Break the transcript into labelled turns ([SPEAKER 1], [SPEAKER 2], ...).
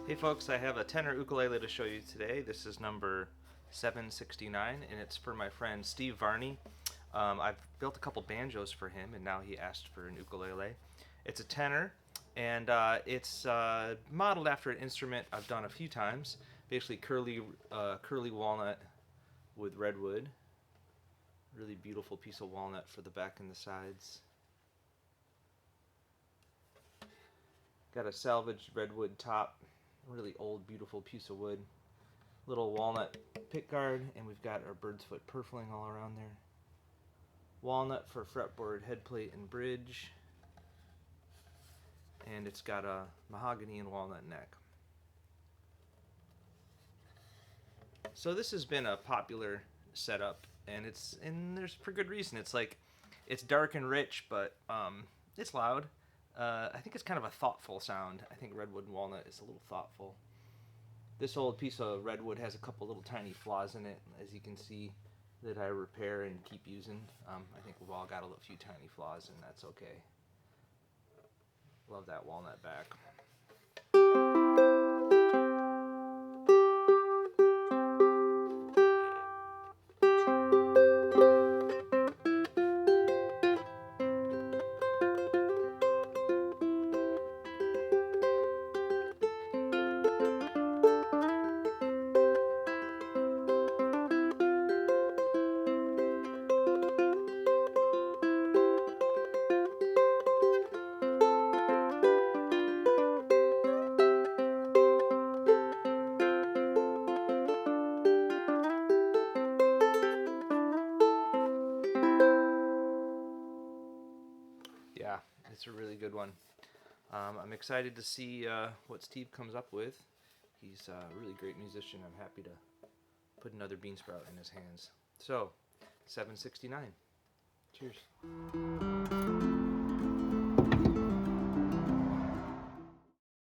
[SPEAKER 1] Hey folks, I have a tenor ukulele to show you today. This is number 769 and it's for my friend Steve Varney. I've built a couple banjos for him and now he asked for an ukulele. It's a tenor and it's modeled after an instrument I've done a few times. Basically curly walnut with redwood. Really beautiful piece of walnut for the back and the sides. Got a salvaged redwood top, really old beautiful piece of wood. Little walnut pickguard, and we've got our bird's foot purfling all around there. Walnut for fretboard headplate and bridge. And it's got a mahogany and walnut neck. So this has been a popular setup, and there's for good reason. It's dark and rich, but it's loud. I think it's kind of a thoughtful sound. I think redwood and walnut is a little thoughtful. This old piece of redwood has a couple little tiny flaws in it, as you can see, that I repair and keep using. I think we've all got a few tiny flaws, and that's okay. Love that walnut back. Yeah, it's a really good one. I'm excited to see what Steve comes up with. He's a really great musician. I'm happy to put another bean sprout in his hands. So, 769. Cheers.